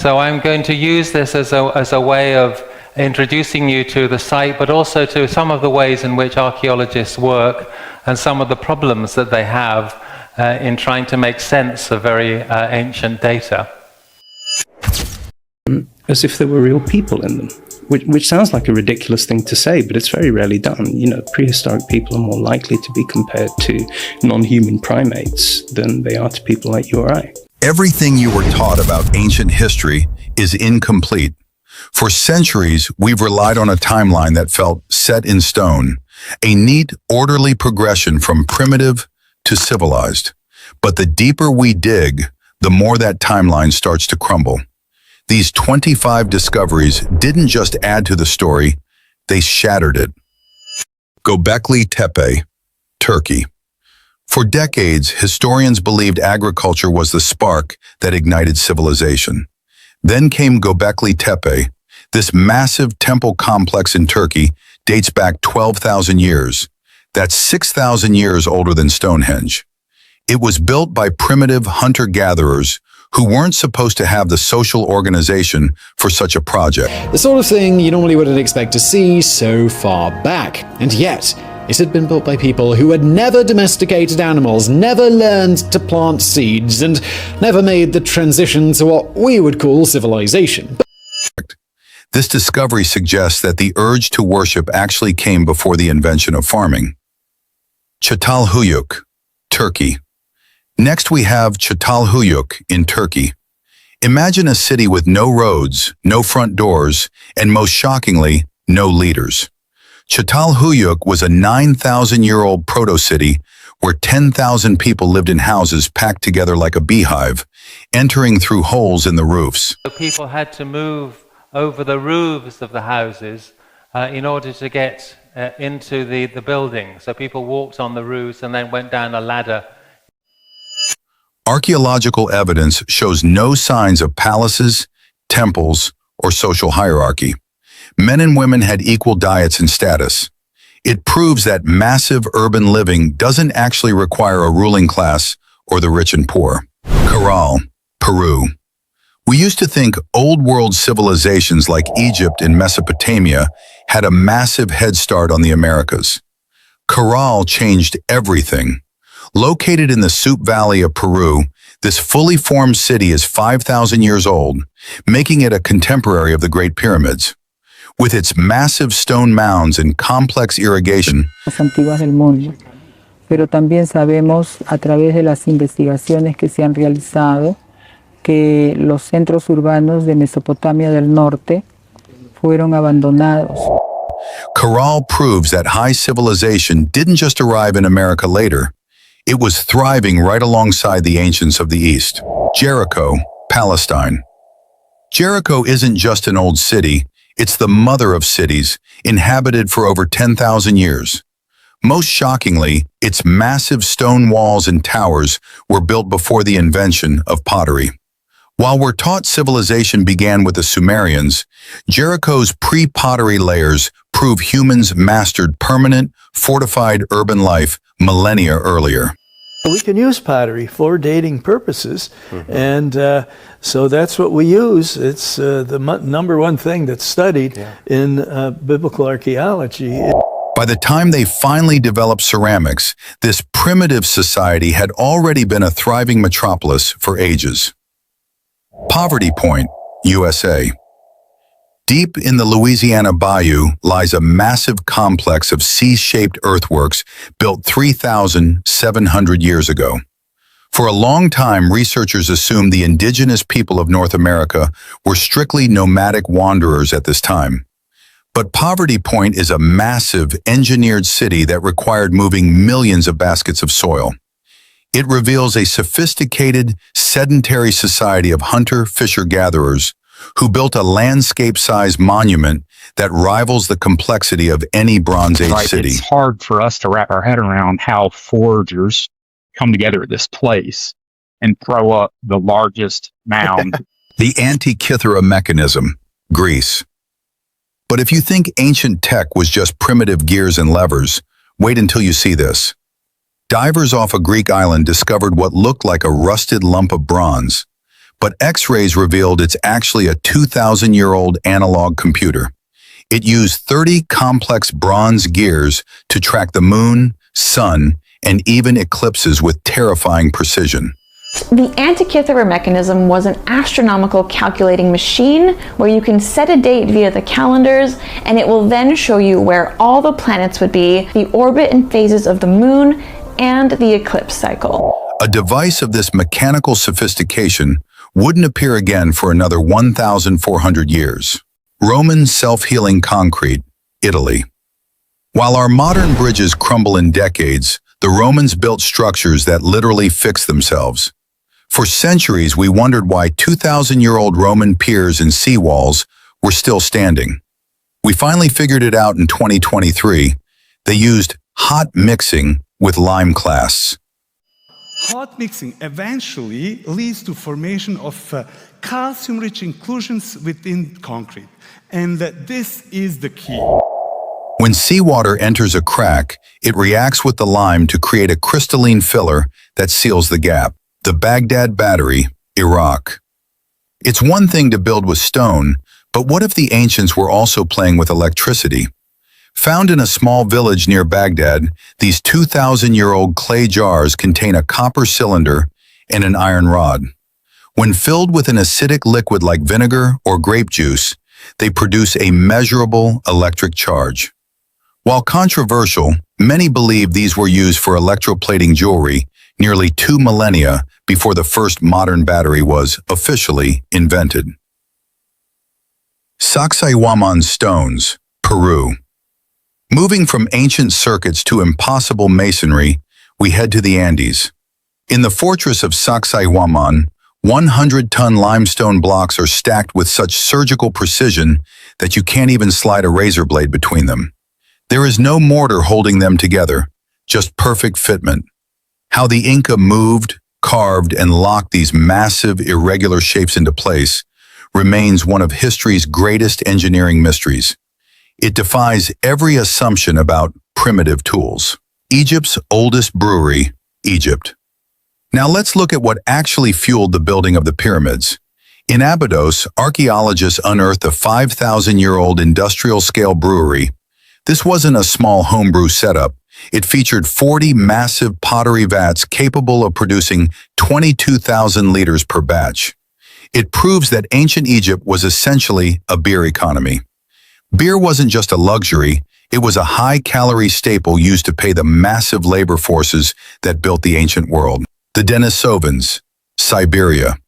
So I'm going to use this as a way of introducing you to the site, but also to some of the ways in which archaeologists work and some of the problems that they have in trying to make sense of very ancient data. As if there were real people in them, which sounds like a ridiculous thing to say, but it's very rarely done. You know, prehistoric people are more likely to be compared to non-human primates than they are to people like you or I. Everything you were taught about ancient history is incomplete. For centuries, we've relied on a timeline that felt set in stone, a neat, orderly progression from primitive to civilized. But the deeper we dig, the more that timeline starts to crumble. These 25 discoveries didn't just add to the story, they shattered it. Göbekli Tepe, Turkey. For decades, historians believed agriculture was the spark that ignited civilization. Then came Göbekli Tepe. This massive temple complex in Turkey dates back 12,000 years. That's 6,000 years older than Stonehenge. It was built by primitive hunter-gatherers who weren't supposed to have the social organization for such a project. The sort of thing you normally wouldn't expect to see so far back. And yet, it had been built by people who had never domesticated animals, never learned to plant seeds, and never made the transition to what we would call civilization. This discovery suggests that the urge to worship actually came before the invention of farming. Çatalhöyük, Turkey. Next we have Çatalhöyük in Turkey. Imagine a city with no roads, no front doors, and most shockingly, no leaders. Çatalhöyük was a 9,000-year-old proto-city where 10,000 people lived in houses packed together like a beehive, entering through holes in the roofs. People had to move over the roofs of the houses in order to get into the building. So people walked on the roofs and then went down a ladder. Archaeological evidence shows no signs of palaces, temples, or social hierarchy. Men and women had equal diets and status. It proves that massive urban living doesn't actually require a ruling class or the rich and poor. Caral, Peru. We used to think old world civilizations like Egypt and Mesopotamia had a massive head start on the Americas. Caral changed everything. Located in the Supe Valley of Peru, this fully formed city is 5,000 years old, making it a contemporary of the Great Pyramids. With its massive stone mounds and complex irrigation, más antiguas del mundo. Pero también sabemos a través de las investigaciones que se han realizado que los centros urbanos de Mesopotamia del Norte fueron abandonados. Caral proves that high civilization didn't just arrive in America later. It was thriving right alongside the ancients of the East. Jericho, Palestine. Jericho isn't just an old city, it's the mother of cities, inhabited for over 10,000 years. Most shockingly, its massive stone walls and towers were built before the invention of pottery. While we're taught civilization began with the Sumerians, Jericho's pre-pottery layers prove humans mastered permanent, fortified urban life millennia earlier. We can use pottery for dating purposes, and so that's what we use. It's the number one thing that's studied in biblical archaeology. By the time they finally developed ceramics, this primitive society had already been a thriving metropolis for ages. Poverty Point, USA. Deep in the Louisiana Bayou lies a massive complex of C-shaped earthworks built 3,700 years ago. For a long time, researchers assumed the indigenous people of North America were strictly nomadic wanderers at this time. But Poverty Point is a massive, engineered city that required moving millions of baskets of soil. It reveals a sophisticated, sedentary society of hunter-fisher-gatherers who built a landscape-sized monument that rivals the complexity of any Bronze Age city. It's hard for us to wrap our head around how foragers come together at this place and throw up the largest mound. The Antikythera mechanism, Greece. But if you think ancient tech was just primitive gears and levers, wait until you see this. Divers off a Greek island discovered what looked like a rusted lump of bronze. but X-rays revealed it's actually a 2,000-year-old analog computer. It used 30 complex bronze gears to track the moon, sun, and even eclipses with terrifying precision. The Antikythera mechanism was an astronomical calculating machine where you can set a date via the calendars and it will then show you where all the planets would be, the orbit and phases of the moon, and the eclipse cycle. A device of this mechanical sophistication wouldn't appear again for another 1,400 years. Roman self-healing concrete, Italy. While our modern bridges crumble in decades, the Romans built structures that literally fix themselves. For centuries, we wondered why 2,000-year-old Roman piers and seawalls were still standing. We finally figured it out in 2023. They used hot mixing with lime clasts. Hot mixing eventually leads to formation of calcium-rich inclusions within concrete, and this is the key. When seawater enters a crack, it reacts with the lime to create a crystalline filler that seals the gap. The Baghdad Battery, Iraq. It's one thing to build with stone, but what if the ancients were also playing with electricity? Found in a small village near Baghdad, these 2,000-year-old clay jars contain a copper cylinder and an iron rod. When filled with an acidic liquid like vinegar or grape juice, they produce a measurable electric charge. While controversial, many believe these were used for electroplating jewelry nearly 2 millennia before the first modern battery was officially invented. Sacsayhuaman stones, Peru. Moving from ancient circuits to impossible masonry, we head to the Andes. In the fortress of Sacsayhuaman, 100-ton limestone blocks are stacked with such surgical precision that you can't even slide a razor blade between them. There is no mortar holding them together, just perfect fitment. How the Inca moved, carved, and locked these massive, irregular shapes into place remains one of history's greatest engineering mysteries. It defies every assumption about primitive tools. Egypt's oldest brewery, Egypt. Now let's look at what actually fueled the building of the pyramids. In Abydos, archaeologists unearthed a 5,000-year-old industrial-scale brewery. This wasn't a small homebrew setup. It featured 40 massive pottery vats capable of producing 22,000 liters per batch. It proves that ancient Egypt was essentially a beer economy. Beer wasn't just a luxury, it was a high-calorie staple used to pay the massive labor forces that built the ancient world. The Denisovans, Siberia.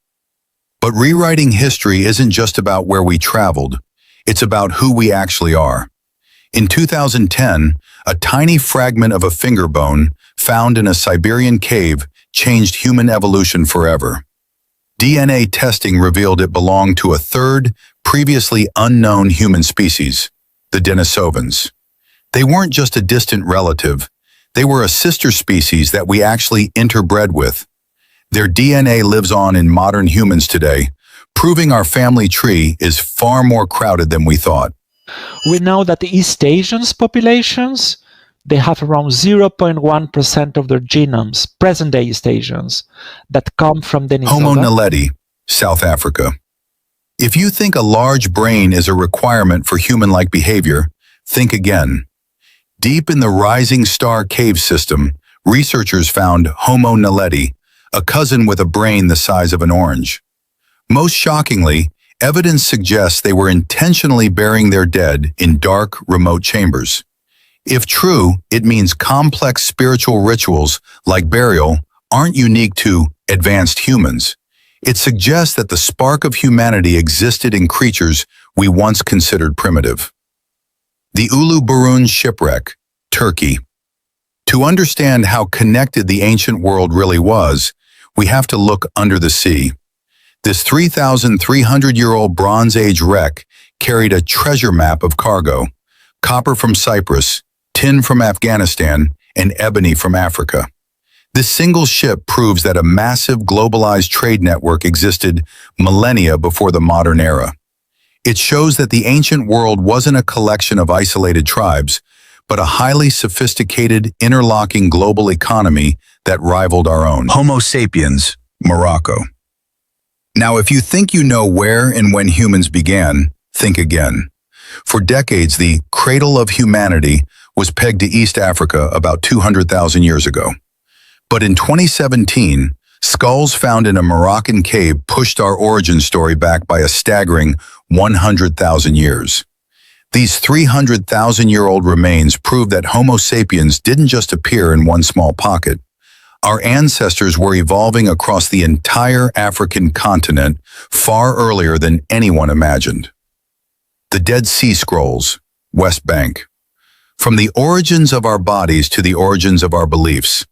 But rewriting history isn't just about where we traveled, it's about who we actually are. In 2010, a tiny fragment of a finger bone found in a Siberian cave changed human evolution forever. DNA testing revealed it belonged to a third, previously unknown human species, the Denisovans. They weren't just a distant relative, they were a sister species that we actually interbred with. Their DNA lives on in modern humans today, proving our family tree is far more crowded than we thought. We know that the East Asians populations, they have around 0.1% of their genomes, present-day East Asians, that come from Denisova. Homo naledi, South Africa. If you think a large brain is a requirement for human-like behavior, think again. Deep in the Rising Star cave system, researchers found Homo naledi, a cousin with a brain the size of an orange. Most shockingly, evidence suggests they were intentionally burying their dead in dark, remote chambers. If true, it means complex spiritual rituals, like burial, aren't unique to advanced humans. It suggests that the spark of humanity existed in creatures we once considered primitive. The Ulu Burun shipwreck, Turkey. To understand how connected the ancient world really was, we have to look under the sea. This 3,300-year-old Bronze Age wreck carried a treasure map of cargo: copper from Cyprus, tin from Afghanistan, and ebony from Africa. This single ship proves that a massive globalized trade network existed millennia before the modern era. It shows that the ancient world wasn't a collection of isolated tribes, but a highly sophisticated, interlocking global economy that rivaled our own. Homo sapiens, Morocco. Now, if you think you know where and when humans began, think again. For decades, the cradle of humanity was pegged to East Africa about 200,000 years ago. But in 2017, skulls found in a Moroccan cave pushed our origin story back by a staggering 100,000 years. These 300,000-year-old remains prove that Homo sapiens didn't just appear in one small pocket. Our ancestors were evolving across the entire African continent far earlier than anyone imagined. The Dead Sea Scrolls, West Bank. From the origins of our bodies to the origins of our beliefs.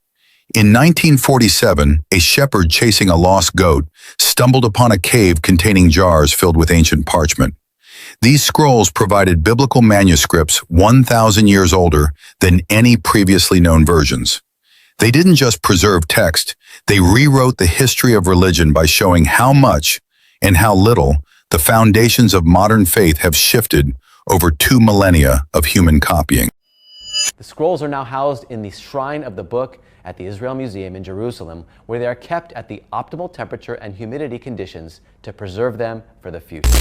In 1947, a shepherd chasing a lost goat stumbled upon a cave containing jars filled with ancient parchment. These scrolls provided biblical manuscripts 1,000 years older than any previously known versions. They didn't just preserve text, they rewrote the history of religion by showing how much and how little the foundations of modern faith have shifted over 2 millennia of human copying. The scrolls are now housed in the Shrine of the Book at the Israel Museum in Jerusalem, where they are kept at the optimal temperature and humidity conditions to preserve them for the future.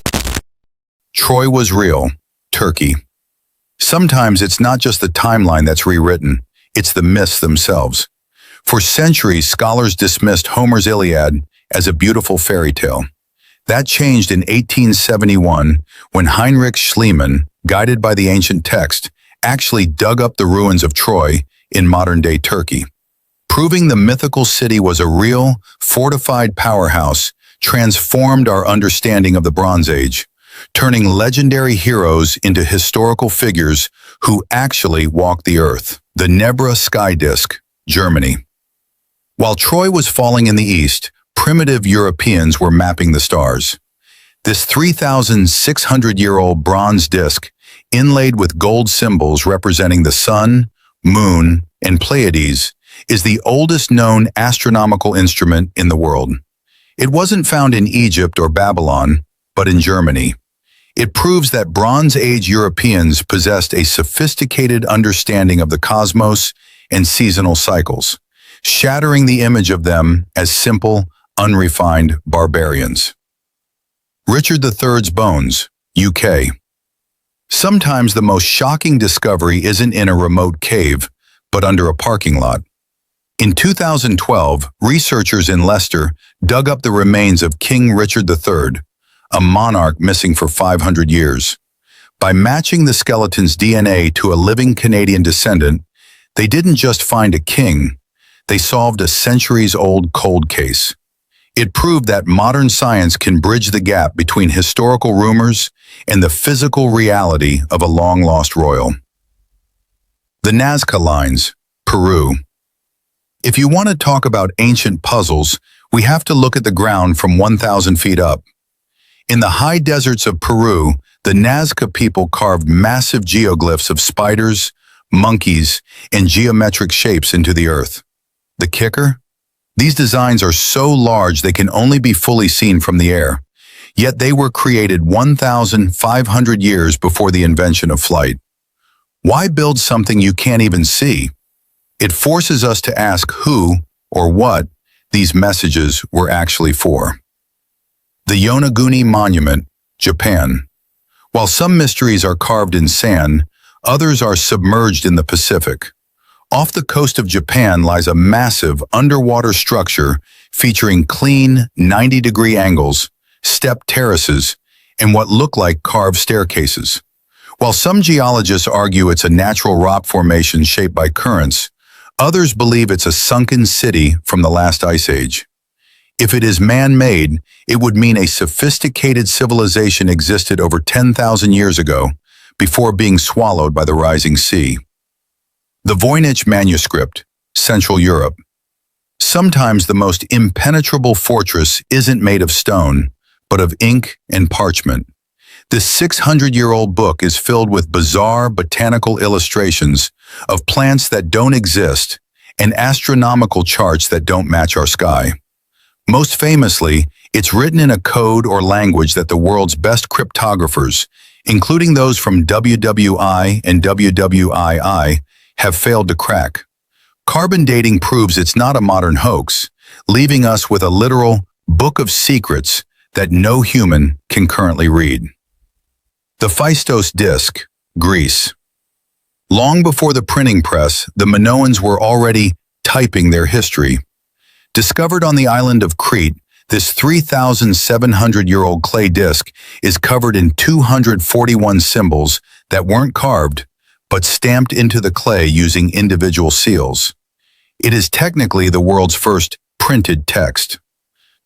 Troy was real, Turkey. Sometimes it's not just the timeline that's rewritten, it's the myths themselves. For centuries, scholars dismissed Homer's Iliad as a beautiful fairy tale. That changed in 1871 when Heinrich Schliemann, guided by the ancient text, actually dug up the ruins of Troy in modern-day Turkey. Proving the mythical city was a real, fortified powerhouse transformed our understanding of the Bronze Age, turning legendary heroes into historical figures who actually walked the earth. The Nebra Sky Disk, Germany. While Troy was falling in the east, primitive Europeans were mapping the stars. This 3,600-year-old bronze disk, inlaid with gold symbols representing the sun, moon, and Pleiades, is the oldest known astronomical instrument in the world. It wasn't found in Egypt or Babylon, but in Germany. It proves that Bronze Age Europeans possessed a sophisticated understanding of the cosmos and seasonal cycles, shattering the image of them as simple, unrefined barbarians. Richard III's bones, UK. Sometimes the most shocking discovery isn't in a remote cave, but under a parking lot. In 2012, researchers in Leicester dug up the remains of King Richard III, a monarch missing for 500 years. By matching the skeleton's DNA to a living Canadian descendant, they didn't just find a king, they solved a centuries-old cold case. It proved that modern science can bridge the gap between historical rumors and the physical reality of a long-lost royal. The Nazca Lines, Peru. If you want to talk about ancient puzzles, we have to look at the ground from 1,000 feet up. In the high deserts of Peru, the Nazca people carved massive geoglyphs of spiders, monkeys, and geometric shapes into the earth. The kicker? These designs are so large they can only be fully seen from the air, yet they were created 1,500 years before the invention of flight. Why build something you can't even see? It forces us to ask who or what these messages were actually for. The Yonaguni Monument, Japan. While some mysteries are carved in sand, others are submerged in the Pacific. Off the coast of Japan lies a massive underwater structure featuring clean 90-degree angles, stepped terraces, and what look like carved staircases. While some geologists argue it's a natural rock formation shaped by currents, others believe it's a sunken city from the last ice age. If it is man-made, it would mean a sophisticated civilization existed over 10,000 years ago, before being swallowed by the rising sea. The Voynich Manuscript, Central Europe. Sometimes the most impenetrable fortress isn't made of stone, but of ink and parchment. This 600-year-old book is filled with bizarre botanical illustrations of plants that don't exist and astronomical charts that don't match our sky. Most famously, it's written in a code or language that the world's best cryptographers, including those from WWI and WWII, have failed to crack. Carbon dating proves it's not a modern hoax, leaving us with a literal book of secrets that no human can currently read. The Phaistos disk, Greece. Long before the printing press, the Minoans were already typing their history. Discovered on the island of Crete, this 3,700-year-old clay disk is covered in 241 symbols that weren't carved, but stamped into the clay using individual seals. It is technically the world's first printed text.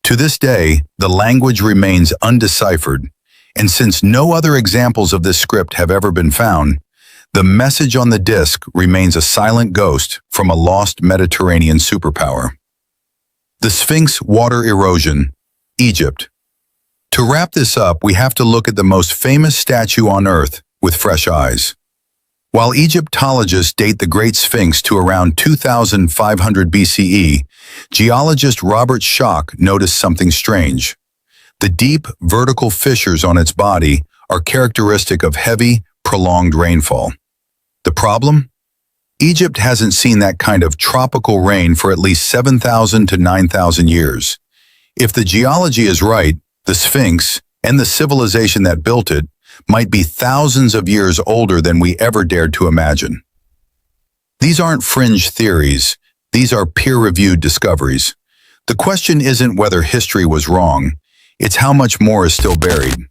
To this day, the language remains undeciphered, and since no other examples of this script have ever been found, the message on the disk remains a silent ghost from a lost Mediterranean superpower. The Sphinx water erosion, Egypt. To wrap this up, we have to look at the most famous statue on Earth with fresh eyes. While Egyptologists date the Great Sphinx to around 2500 BCE, geologist Robert Schoch noticed something strange. The deep, vertical fissures on its body are characteristic of heavy, prolonged rainfall. The problem? Egypt hasn't seen that kind of tropical rain for at least 7,000 to 9,000 years. If the geology is right, the Sphinx, and the civilization that built it, might be thousands of years older than we ever dared to imagine. These aren't fringe theories, these are peer-reviewed discoveries. The question isn't whether history was wrong, it's how much more is still buried.